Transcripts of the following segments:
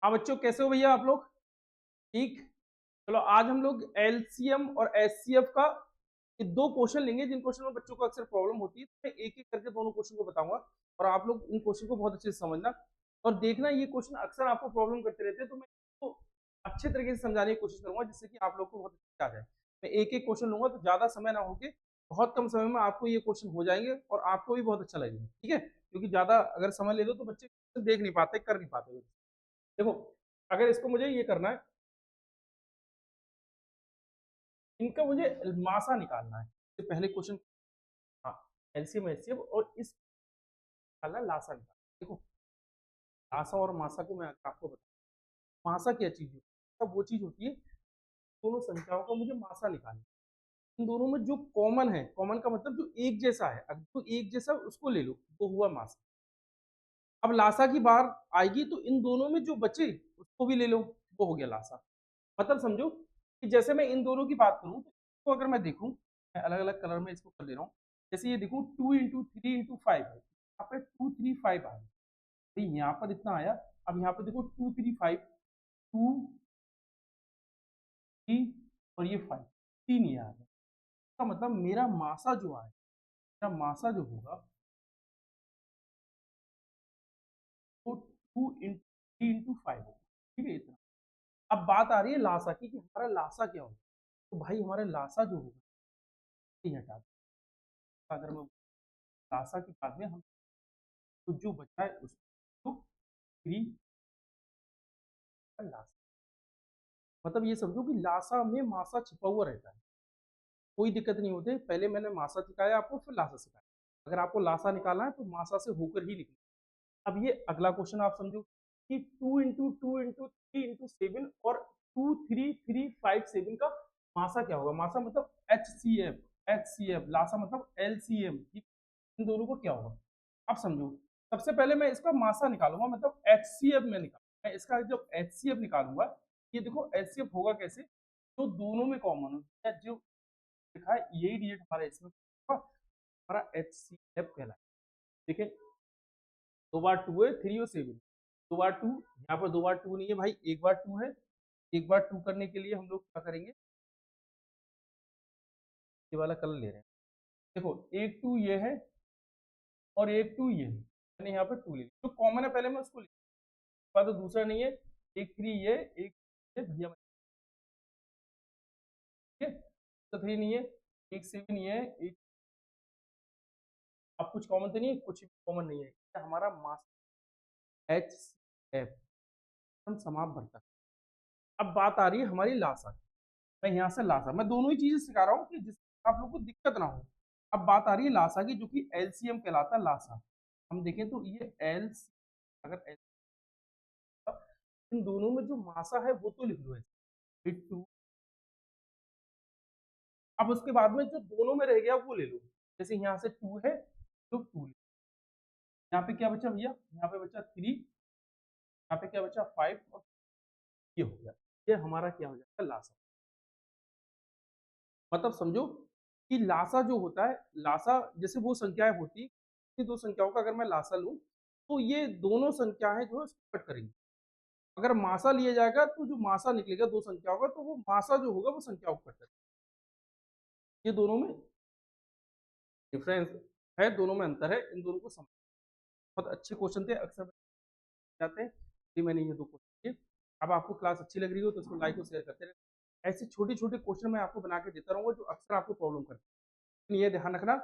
हाँ बच्चों, कैसे हो भैया आप लोग? ठीक। चलो आज हम लोग एलसीएम और एचसीएफ का ये दो क्वेश्चन लेंगे जिन क्वेश्चन में बच्चों को अक्सर प्रॉब्लम होती है। तो मैं एक एक करके दोनों क्वेश्चन को बताऊंगा और आप लोग इन क्वेश्चन को बहुत अच्छे से समझना और देखना। ये क्वेश्चन अक्सर आपको प्रॉब्लम करते रहते हैं, तो मैं इसको अच्छे तरीके से समझाने की कोशिश करूंगा जिससे कि आप लोग को बहुत अच्छे से आ जाए। मैं एक एक क्वेश्चन लूंगा तो ज्यादा समय ना होके बहुत कम समय में आपको ये क्वेश्चन हो जाएंगे और आपको भी बहुत अच्छा लगेगा। ठीक है, क्योंकि ज्यादा अगर समय ले लो तो बच्चे देख नहीं पाते, कर नहीं पाते। देखो, अगर इसको मुझे ये करना है, इनका मुझे मासा निकालना है। तो पहले क्वेश्चन, हाँ, एलसीएम एचसीएफ और इस निकालना है, लासा निकालना है। देखो, लासा और मासा को मैं आपको बताऊँ। मासा क्या चीज होती है? वो चीज होती है, दोनों संख्याओं का मुझे मासा निकालना है। इन दोनों में जो कॉमन है, कॉमन का मतलब जो एक जैसा है, अगर जो एक जैसा उसको ले लो, वो हुआ मासा। अब लासा की बार आएगी तो इन दोनों में जो बचे उसको भी ले लो, वो हो गया लासा। मतलब समझो कि जैसे मैं इन दोनों की बात करूं तो इसको अगर मैं देखूं, मैं अलग अलग कलर में इसको कर ले रहा हूँ। जैसे ये देखूं, 2 इंटू 3 इंटू 5 है, यहाँ पे 2 3 5 आया, तो यहाँ पर इतना आया। अब यहाँ पे देखो 2 3 5, 2 3 और ये 5, तीन ये आ गया। इसका मतलब मेरा मासा जो आया, मेरा मासा जो होगा वो 2 इंटू 3 इंटू 5 होगा। ठीक है, इतना। अब बात आ रही है लासा की कि हमारा लासा क्या होगा। तो भाई हमारा लासा जो होगा ये हटा दो। अगर मैं लासा की बात में हम, तो जो बचा है उसको 3 लासा, मतलब ये समझो कि लासा में मासा छिपा हुआ रहता है। कोई दिक्कत नहीं होती, पहले मैंने मासा सिखाया आपको, फिर लासा सिखाया। अगर आपको लासा निकालना है तो मासा से होकर ही निकले। अब ये अगला क्वेश्चन आप समझो कि 2 इंटू 2 इंटू 3 इंटू 7 और 2 3 3 5 7 का मासा क्या होगा। मासा मतलब H C F, H C F. लासा मतलब एल सी एम। इन दोनों को क्या होगा आप समझो। सबसे पहले मैं इसका मासा निकालूंगा, मतलब एच सी एफ में निकालूंगा। मैं इसका जब एच सी एफ निकालूंगा, ये देखो एच सी एफ होगा कैसे, जो दोनों में कॉमन हो, जो लिखा है यही डिजिट हमारा इसमें होगा, हमारा एच सी एफ कहलाए। देखिए, दो बार टू है, 3 और 7, दो बार टू। यहाँ पर दो बार टू नहीं है भाई, एक बार टू है। एक बार टू करने के लिए हम लोग क्या करेंगे, ये वाला कलर ले रहे हैं। देखो, एक टू ये है और एक टू ये है, मैंने यहाँ पर टू ले लिया। जो कॉमन है पहले मैं उसको ले, तो दूसरा नहीं है। एक थ्री ये, एक ये भैया, ठीक है। तो थ्री नहीं है, एक सेवन ये है, एक। अब कुछ कॉमन तो नहीं है, कुछ भी कॉमन नहीं है। ये हमारा मास एच एफ हम समाप्त भरता है। अब बात आ रही है हमारी लासा की। मैं यहाँ से लासा, मैं दोनों ही चीजें सिखा रहा हूँ कि जिससे आप लोग को दिक्कत ना हो। अब बात आ रही है लासा की, जो कि एलसीएम कहलाता है लासा। हम देखें तो ये एल, अगर इन दोनों में जो मासा है वो तो लिख लो, टू। अब उसके बाद में जो दोनों में रह गया वो ले लो। जैसे यहाँ से टू है तो टू, यहाँ पे क्या बचा भैया, यहाँ पे बचा 3, यहाँ पे क्या बचा 5 और ये हो गया। ये हमारा क्या हो जाएगा, लासा। मतलब समझो कि लासा जो होता है, लासा जैसे वो संख्याएं होती है, दो संख्याओं का अगर मैं लासा लूं तो ये दोनों संख्याएं जो है उसको कट करेंगी। अगर मासा लिया जाएगा तो जो मासा निकलेगा दो संख्याओं का, तो वो मासा जो होगा वो संख्याओं को कट करेगा। ये दोनों में डिफरेंस है, दोनों में अंतर है, इन दोनों को समझ। बहुत अच्छे क्वेश्चन थे, अक्सर जाते हैं। इसलिए मैंने ये दो क्वेश्चन किए। अब आपको क्लास अच्छी लग रही हो तो इसको लाइक और शेयर करते रहे। ऐसे छोटे छोटे क्वेश्चन मैं आपको बना के देता रहूंगा जो अक्सर आपको प्रॉब्लम करते हैं। ये ध्यान रखना,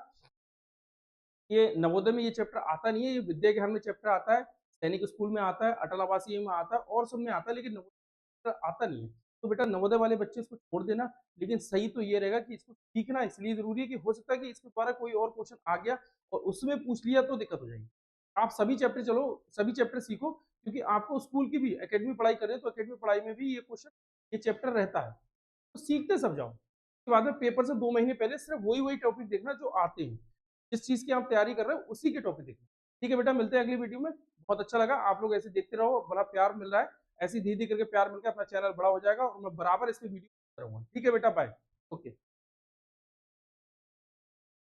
ये नवोदय में ये चैप्टर आता नहीं है, ये विद्या ज्ञान में चैप्टर आता है, सैनिक स्कूल में आता है, अटल आवासीय में आता है और सब में आता है, लेकिन नवोदय आता नहीं है। तो बेटा नवोदय वाले बच्चे इसको छोड़ देना। लेकिन सही तो ये रहेगा कि इसको सीखना इसलिए जरूरी है कि हो सकता है कि इसके द्वारा कोई और क्वेश्चन आ गया और उसमें पूछ लिया तो दिक्कत हो जाएगी। आप सभी चैप्टर चलो, सभी चैप्टर सीखो, क्योंकि आपको स्कूल की भी एकेडमी पढ़ाई कर रहे हैं तो एकेडमी पढ़ाई में भी ये क्वेश्चन, ये चैप्टर रहता है। तो सीखते सब जाओ। उसके बाद में पेपर से 2 महीने पहले सिर्फ वही वही टॉपिक देखना जो आते हैं, जिस चीज की आप तैयारी कर रहे हो उसी के टॉपिक देखना। ठीक है बेटा, मिलते हैं अगली वीडियो में। बहुत अच्छा लगा, आप लोग ऐसे देखते रहो, बड़ा प्यार मिल रहा है। ऐसी धीरे धीरे करके प्यार मिलकर अपना चैनल बड़ा हो जाएगा और मैं बराबर इस पे वीडियो करूंगा। ठीक है बेटा, बाय। ओके।